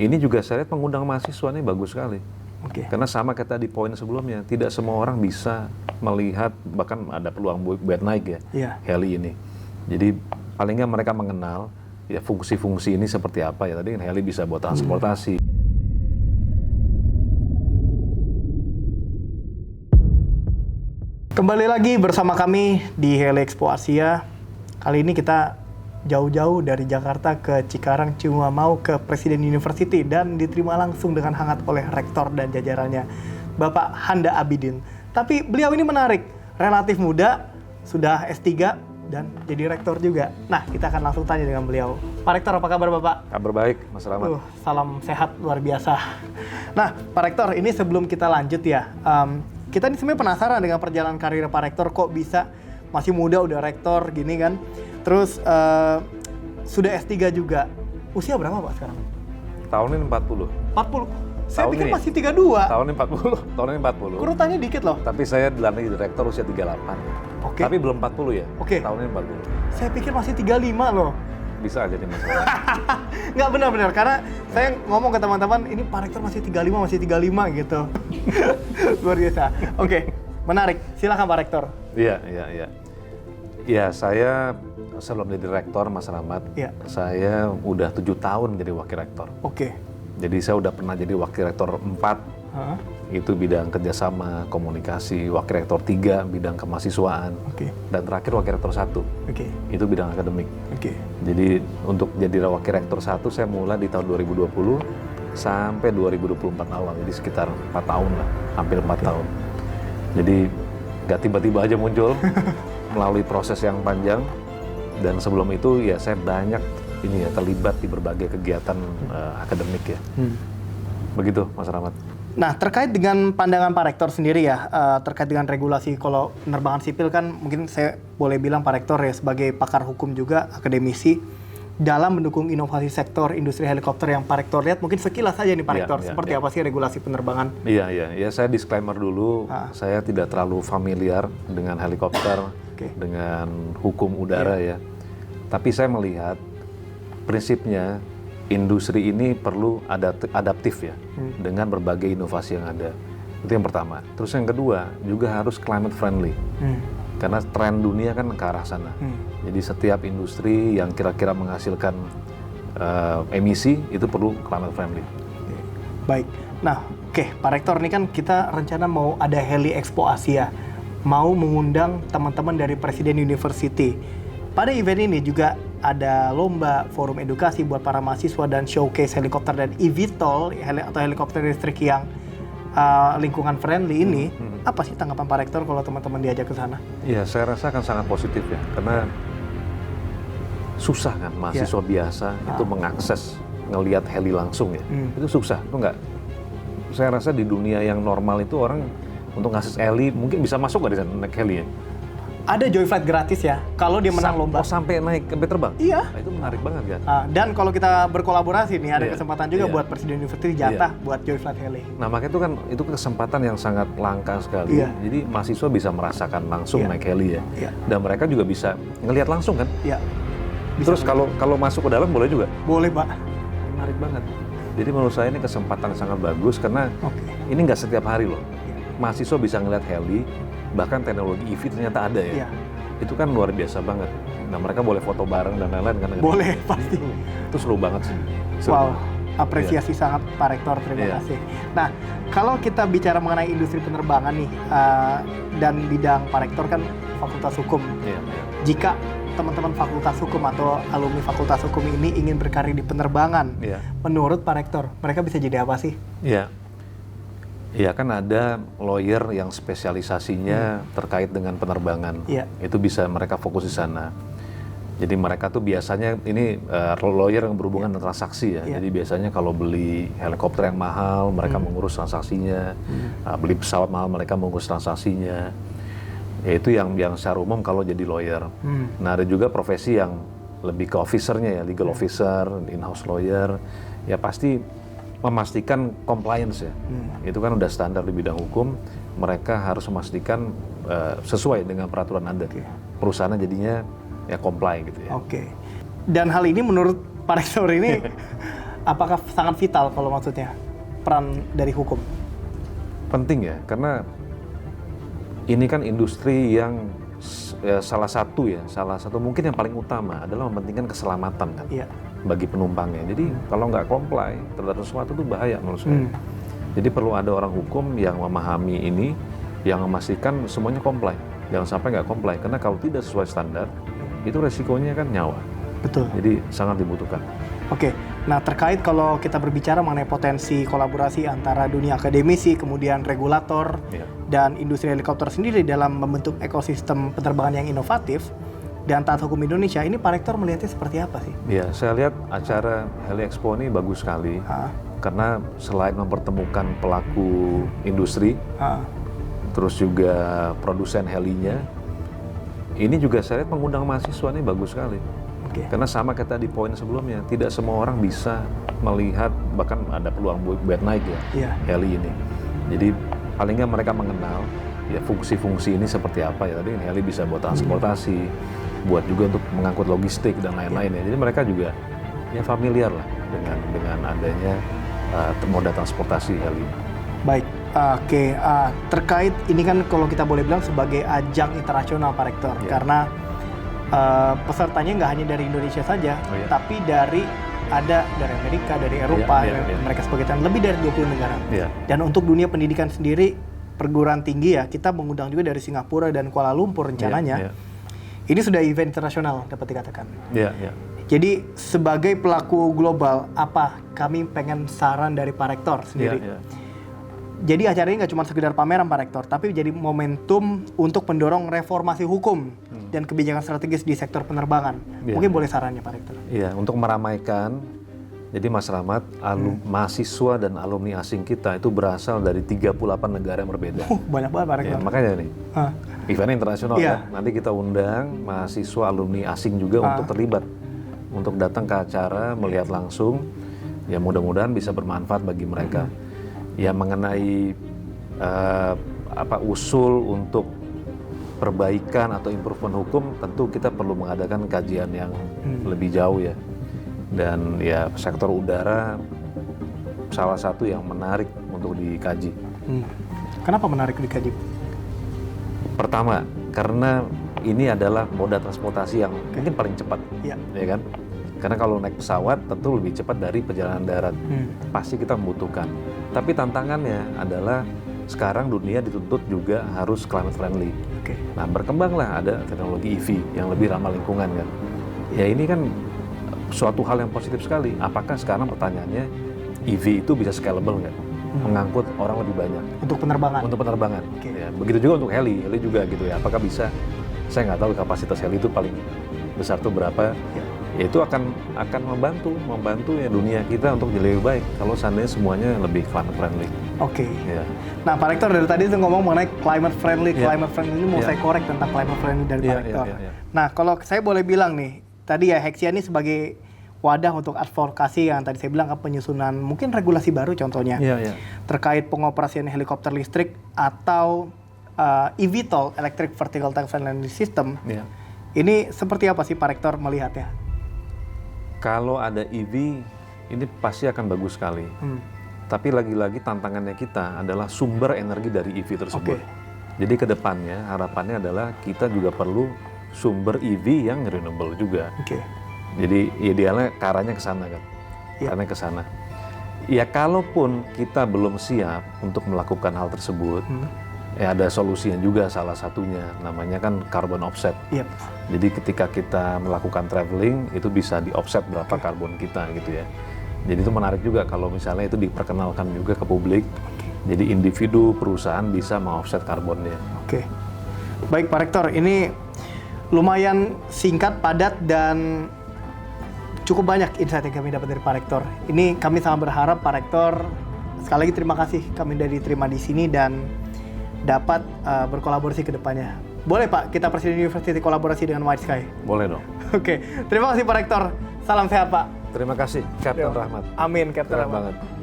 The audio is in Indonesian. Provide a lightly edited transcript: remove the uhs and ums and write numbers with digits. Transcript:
ini juga saya lihat mengundang mahasiswa ini bagus sekali. Karena sama kayak tadi poin sebelumnya, tidak semua orang bisa melihat, bahkan ada peluang buat naik ya, heli ini. Jadi paling nggak mereka mengenal ya fungsi-fungsi ini seperti apa ya. Tadi kan heli bisa buat transportasi. Kembali lagi bersama kami di Heli Expo Asia. Kali ini kita jauh-jauh dari Jakarta ke Cikarang, cuma mau ke Presiden University dan diterima langsung dengan hangat oleh rektor dan jajarannya, Bapak Handa Abidin. Tapi beliau ini menarik, relatif muda, sudah S3 dan jadi rektor juga. Nah, kita akan langsung tanya dengan beliau. Pak Rektor, apa kabar Bapak? Kabar baik, Mas Rahmat. Salam sehat luar biasa. Nah, Pak Rektor, ini sebelum kita lanjut ya, kita ini sebenarnya penasaran dengan perjalanan karir Pak Rektor, kok bisa masih muda udah rektor gini kan. Terus sudah S3 juga. Usia berapa Pak sekarang? Tahun ini 40. 40? Saya Tahun pikir ini. masih 32. Tahun ini 40. Tahun ini 40. Urutannya dikit loh. Tapi saya dilantik direktur usia 38. Oke. Tapi belum 40 ya? Oke. Tahun ini 40. Saya pikir masih 35 loh. Bisa aja nih Mas Rahmat. Nggak benar-benar, karena saya ngomong ke teman-teman, ini Pak Rektor masih 35 gitu. Luar biasa. Oke, menarik. Silakan Pak Rektor. Iya. Ya, saya sebelum jadi rektor, Mas Rahmat, saya udah 7 tahun jadi wakil rektor. Oke. Jadi saya udah pernah jadi wakil rektor 4, itu bidang kerjasama, komunikasi, wakil rektor 3, bidang kemahasiswaan, dan terakhir wakil rektor 1, itu bidang akademik. Jadi untuk jadi wakil rektor 1, saya mulai di tahun 2020 sampai 2024 awal, jadi sekitar 4 tahun lah, hampir 4 tahun. Jadi nggak tiba-tiba aja muncul, melalui proses yang panjang, dan sebelum itu ya saya banyak terlibat di berbagai kegiatan akademik ya. Begitu Mas Rahmat. Nah, terkait dengan pandangan Pak Rektor sendiri ya, terkait dengan regulasi kalau penerbangan sipil kan mungkin saya boleh bilang Pak Rektor ya sebagai pakar hukum juga, akademisi, dalam mendukung inovasi sektor industri helikopter yang Pak Rektor lihat, mungkin sekilas saja nih Pak Rektor, seperti apa sih regulasi penerbangan? Iya, saya disclaimer dulu, saya tidak terlalu familiar dengan helikopter, dengan hukum udara ya. Tapi saya melihat prinsipnya industri ini perlu adaptif ya, dengan berbagai inovasi yang ada. Itu yang pertama. Terus yang kedua, juga harus climate friendly. Karena tren dunia kan ke arah sana. Jadi setiap industri yang kira-kira menghasilkan emisi, itu perlu climate friendly. Baik. Nah, Pak Rektor, ini kan kita rencana mau ada Heli Expo Asia. Mau mengundang teman-teman dari Presiden University. Pada event ini juga ada lomba, forum edukasi buat para mahasiswa dan showcase helikopter dan eVTOL atau helikopter listrik yang lingkungan friendly ini. Apa sih tanggapan Pak Rektor kalau teman-teman diajak ke sana? Iya, saya rasa akan sangat positif ya, karena susah kan mahasiswa biasa itu mengakses ngelihat heli langsung ya. Itu susah, itu enggak. Saya rasa di dunia yang normal itu orang untuk ngakses heli mungkin bisa masuk nggak di sana naik heli ya? Ada joy flight gratis ya, kalau dia menang lomba. Sampai naik sampai terbang? Iya. Nah, itu menarik banget kan? Dan kalau kita berkolaborasi nih, ada kesempatan juga buat Presiden University jatah buat joy flight heli. Nah, makanya itu kesempatan yang sangat langka sekali. Jadi mahasiswa bisa merasakan langsung naik heli ya. Dan mereka juga bisa ngelihat langsung kan? Iya. Terus kalau masuk ke dalam boleh juga? Boleh Pak. Menarik banget. Jadi menurut saya ini kesempatan sangat bagus karena ini nggak setiap hari loh. Mahasiswa bisa ngelihat heli, bahkan teknologi EV ternyata ada ya. Itu kan luar biasa banget. Nah, mereka boleh foto bareng dan lain-lain kan? Boleh, pasti. Itu seru banget sih. Wow, apresiasi sangat Pak Rektor, terima kasih. Nah, kalau kita bicara mengenai industri penerbangan nih, dan bidang Pak Rektor kan Fakultas Hukum. Jika teman-teman Fakultas Hukum atau alumni Fakultas Hukum ini ingin berkarir di penerbangan, menurut Pak Rektor, mereka bisa jadi apa sih? Iya kan ada lawyer yang spesialisasinya terkait dengan penerbangan. Itu bisa mereka fokus di sana. Jadi mereka tuh biasanya ini lawyer yang berhubungan dengan transaksi ya. Jadi biasanya kalau beli helikopter yang mahal, mereka mengurus transaksinya. Beli pesawat mahal, mereka mengurus transaksinya. Ya itu yang secara umum kalau jadi lawyer. Nah, ada juga profesi yang lebih ke officernya ya, legal officer, in-house lawyer. Ya pasti memastikan compliance ya. Itu kan udah standar di bidang hukum, mereka harus memastikan sesuai dengan peraturan Anda. Perusahaannya jadinya ya comply gitu ya. Dan hal ini menurut Pak Rektor ini Apakah sangat vital kalau maksudnya peran dari hukum? Penting ya, karena ini kan industri yang salah satu mungkin yang paling utama adalah mementingkan keselamatan kan bagi penumpangnya. Jadi kalau nggak comply terhadap sesuatu itu bahaya menurut saya. Jadi perlu ada orang hukum yang memahami ini, yang memastikan semuanya comply. Jangan sampai nggak comply, karena kalau tidak sesuai standar, itu resikonya kan nyawa. Betul. Jadi sangat dibutuhkan. Oke, nah terkait kalau kita berbicara mengenai potensi kolaborasi antara dunia akademisi, kemudian regulator, dan industri helikopter sendiri dalam membentuk ekosistem penerbangan yang inovatif, dan taat hukum Indonesia, ini Pak Rektor melihatnya seperti apa sih? Iya, saya lihat acara Heli Expo ini bagus sekali, karena selain mempertemukan pelaku industri, terus juga produsen helinya, ini juga saya lihat mengundang mahasiswa ini bagus sekali. Karena sama kayak tadi poin sebelumnya, tidak semua orang bisa melihat, bahkan ada peluang buat naik heli ini. Jadi paling nggak mereka mengenal ya fungsi-fungsi ini seperti apa ya. Tadi heli bisa buat transportasi, buat juga untuk mengangkut logistik dan lain-lain ya. Jadi mereka juga ya familiar lah dengan adanya moda transportasi heli. Baik, terkait ini kan kalau kita boleh bilang sebagai ajang internasional Pak Rektor, karena pesertanya nggak hanya dari Indonesia saja, tapi dari Amerika, dari Eropa, mereka sebagai lebih dari 20 negara. Dan untuk dunia pendidikan sendiri, perguruan tinggi ya, kita mengundang juga dari Singapura dan Kuala Lumpur rencananya. Ini sudah event internasional dapat dikatakan. Jadi sebagai pelaku global, apa kami pengen saran dari Pak Rektor sendiri? Jadi acara ini nggak cuma sekedar pameran Pak Rektor, tapi jadi momentum untuk mendorong reformasi hukum dan kebijakan strategis di sektor penerbangan. Mungkin boleh sarannya Pak Rektor? Iya, untuk meramaikan. Jadi Mas Rahmat, mahasiswa dan alumni asing kita itu berasal dari 38 negara yang berbeda. Banyak banget Pak Rektor. Makanya nih, eventnya internasional kan. Nanti kita undang mahasiswa alumni asing juga untuk terlibat, untuk datang ke acara, melihat langsung. Ya mudah-mudahan bisa bermanfaat bagi mereka. Ya mengenai usul untuk perbaikan atau improvement hukum, tentu kita perlu mengadakan kajian yang lebih jauh ya. Dan ya sektor udara salah satu yang menarik untuk dikaji. Kenapa menarik dikaji? Pertama, karena ini adalah moda transportasi yang mungkin paling cepat, ya kan? Karena kalau naik pesawat tentu lebih cepat dari perjalanan darat. Pasti kita membutuhkan. Tapi tantangannya adalah sekarang dunia dituntut juga harus climate friendly. Nah berkembanglah ada teknologi EV yang lebih ramah lingkungan kan. Ya ini kan suatu hal yang positif sekali. Apakah sekarang pertanyaannya EV itu bisa scalable nggak? Mengangkut orang lebih banyak. Untuk penerbangan? Untuk penerbangan. Ya, begitu juga untuk heli juga gitu ya. Apakah bisa? Saya nggak tahu kapasitas heli itu paling besar tuh berapa. Ya itu akan membantu ya dunia kita untuk jadi lebih baik kalau seandainya semuanya lebih climate friendly. Ya. Nah Pak Rektor dari tadi itu ngomong mengenai climate friendly ini mau saya korek tentang climate friendly dari Pak Rektor. Nah kalau saya boleh bilang nih, tadi ya Hexia ini sebagai wadah untuk advokasi yang tadi saya bilang penyusunan mungkin regulasi baru contohnya terkait pengoperasian helikopter listrik atau eVTOL, Electric Vertical Takeoff and Landing System. Ini seperti apa sih Pak Rektor melihatnya? Kalau ada EV, ini pasti akan bagus sekali. Tapi lagi-lagi tantangannya kita adalah sumber energi dari EV tersebut. Jadi ke depannya harapannya adalah kita juga perlu sumber EV yang renewable juga. Jadi idealnya ke arahnya ke sana kan. Karena ke sana. Ya kalaupun kita belum siap untuk melakukan hal tersebut, ya ada solusinya juga, salah satunya namanya kan carbon offset. Jadi ketika kita melakukan traveling itu bisa di offset berapa karbon kita gitu ya. Jadi itu menarik juga kalau misalnya itu diperkenalkan juga ke publik. Jadi individu, perusahaan bisa meng-offset karbonnya. Baik Pak Rektor, ini lumayan singkat, padat, dan cukup banyak insight yang kami dapat dari Pak Rektor. Ini kami sangat berharap Pak Rektor, sekali lagi terima kasih kami sudah diterima di sini dan dapat berkolaborasi ke depannya. Boleh Pak, kita Presiden University kolaborasi dengan White Sky? Boleh dong. Terima kasih Pak Rektor. Salam sehat Pak. Terima kasih, Kapten Rahmat. Amin, Kapten Rahmat. Banget.